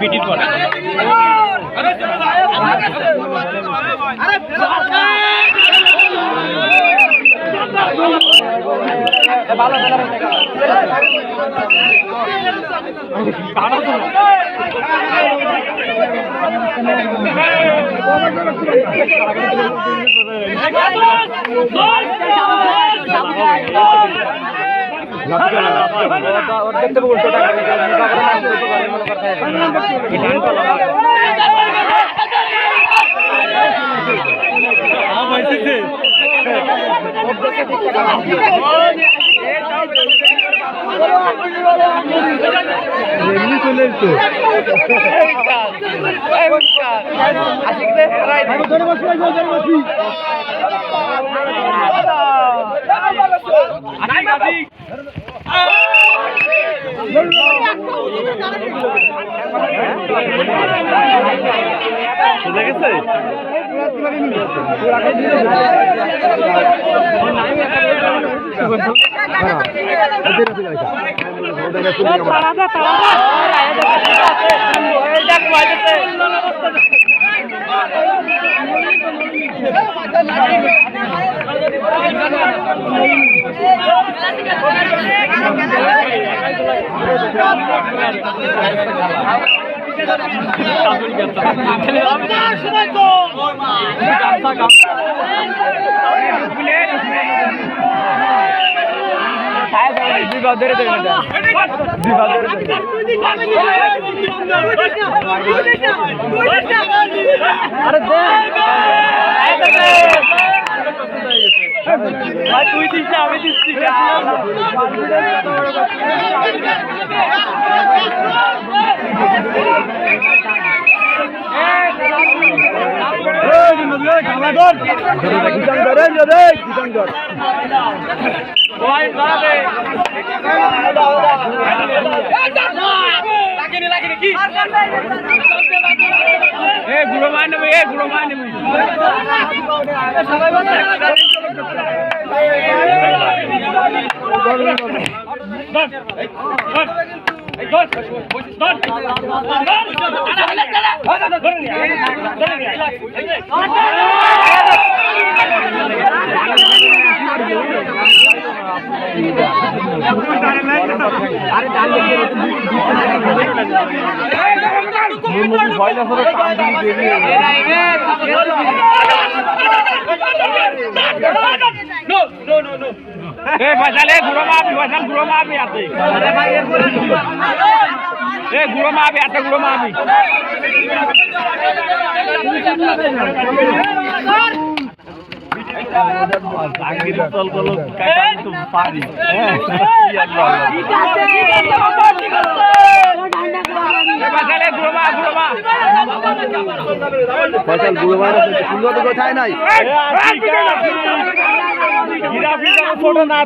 বিটির পরে দেখেছে তুই দিচ্ছি আমি দিচ্ছি গুড়ো মান নেবে গুড়ো মান নেবে गुड़ो माफी आते गुड़ो माफी आते गुड़ो माफी সুন্দর তো কোথায় নাই ছোট না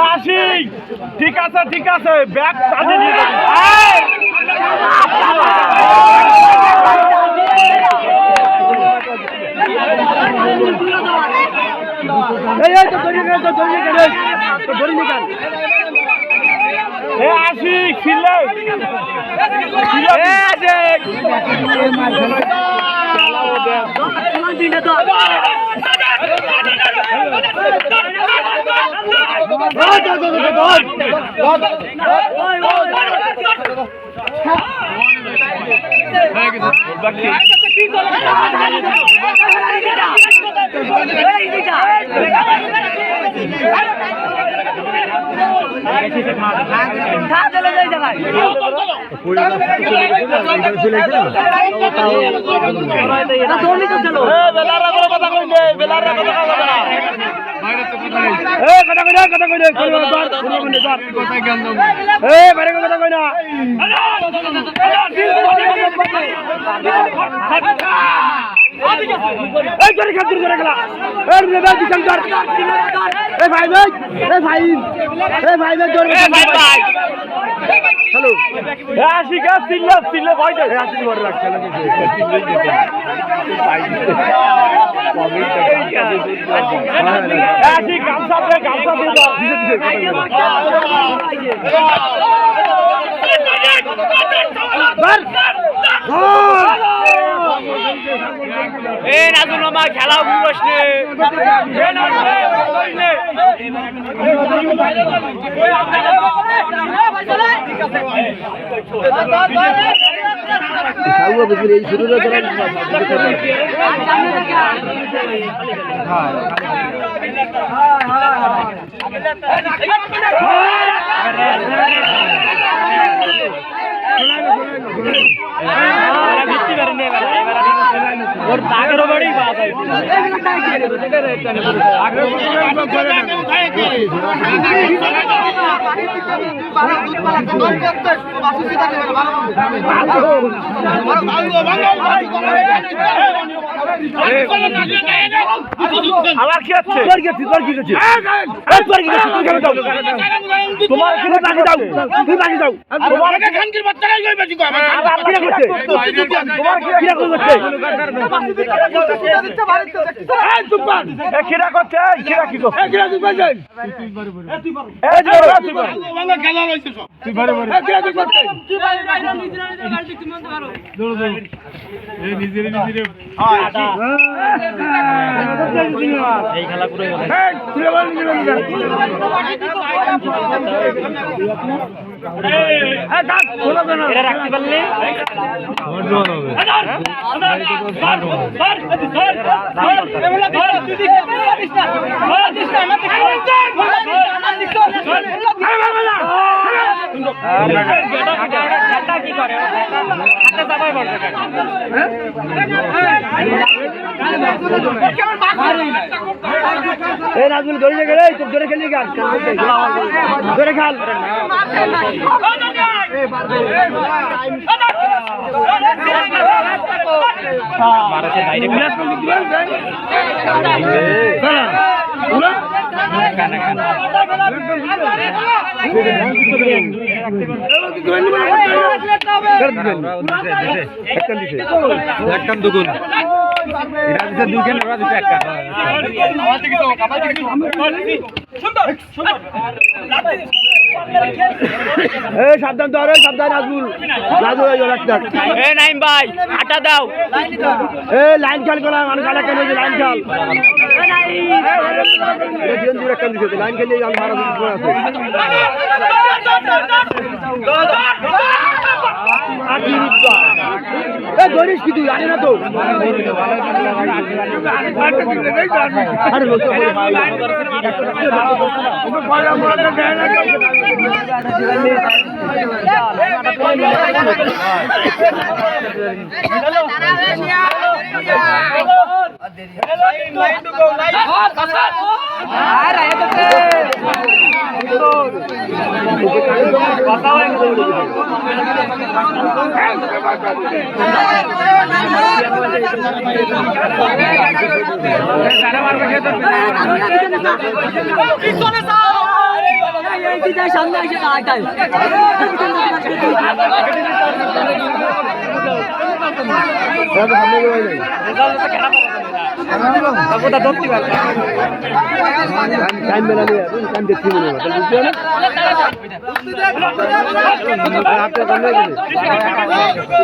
আসি ঠিক আছে ব্যাগ চালিয়ে নিয়ে আসি খিলে হ্যালো আশিকা চিল্লা চিল্লা ভয় দেয় আশিক গামছা দে গামছা এ নাজুল মামা খেলা বুঝছ এই শুরু ওর দাগের বাড়ি আবার কি আছে তোর কি আছে তোর কি আছে তোর কি আছে তুমি দাও তোমার কি বাকি দাও তুমি বাকি দাও তোমার খানকির বাচ্চারাই কই বেশি কয় আমার কি করতে তোমার কি করতে এই চুপপান এ কিরা করছে কিরা কি করছে কিরা তুই বাজাই তুই পারো এই তুই পারো বাংলা খেলা হইছে সব তুই পারো পারো কিরা তুই করতে তুই পারো বাইরে নিজে গাড়ি তুমি মন পারো দৌড় দৌড় এই নিজে এই খেলা পুরো গেল এই তুই বল নিজে এই দাঁত খোলা দেনা এরা রাখতে পারলে জোর হবে কি করে রাজুল ধরে গেলে তোর ধরে খেলি গান ধরে খাল একদম দুগুণ সাবধান ধরে সাবধান রাজুল রাজুল নাইম ভাই আটা দাও লাইন খেল করা মানুষ গালা কেন লাইন খেল লাইন খেলে মারা আছে ধরিস কি তুই জানি না তো সামনে এসে দাঁড়ায় টাইম মেলা নিয়ে টাইম দেখছি মনে হয় বুঝতে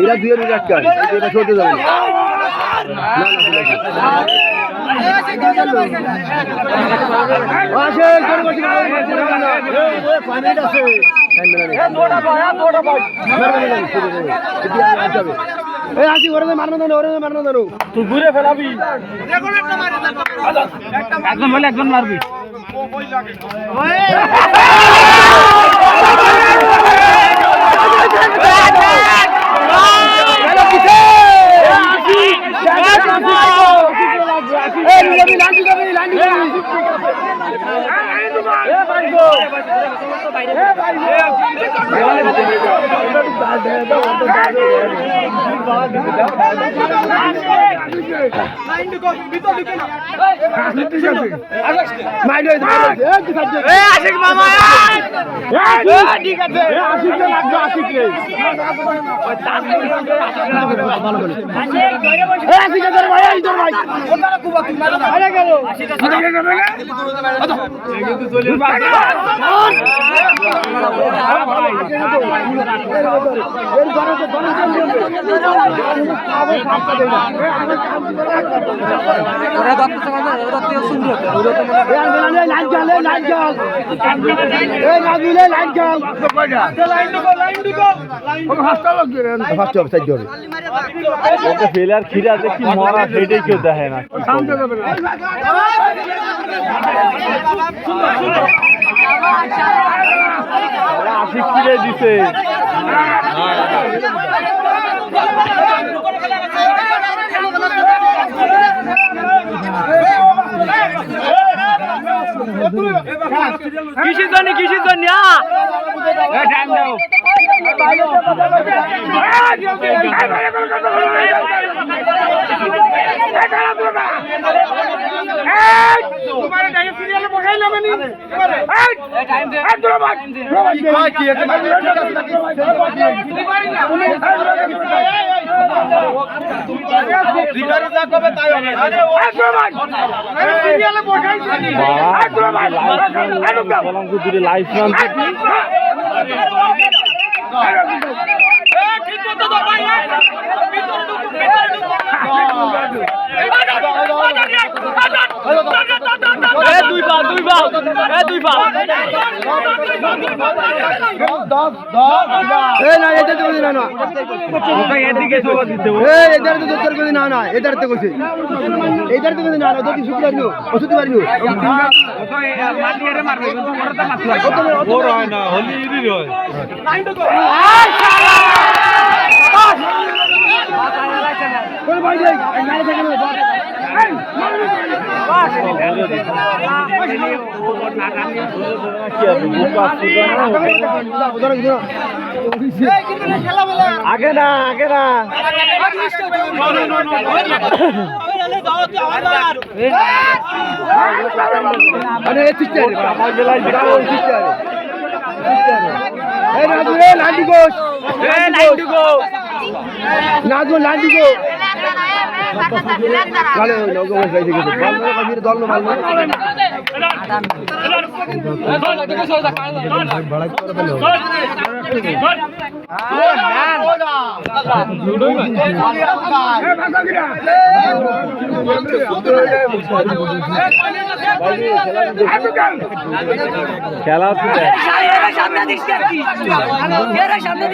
এরা দুই কাজ এটা সরতে যাবে এই আসি ওরে মারনা দাও ওরে মারনা দাও তুই ঘুরে ফেলাবি একজন বলে একজন মারবি ফেলার খিরা দেখি মরা সেটাই কেউ দেখে না আশিক ফিরে দিছে কিসের জন্য টাইম দাও আগে না খেলা সামনে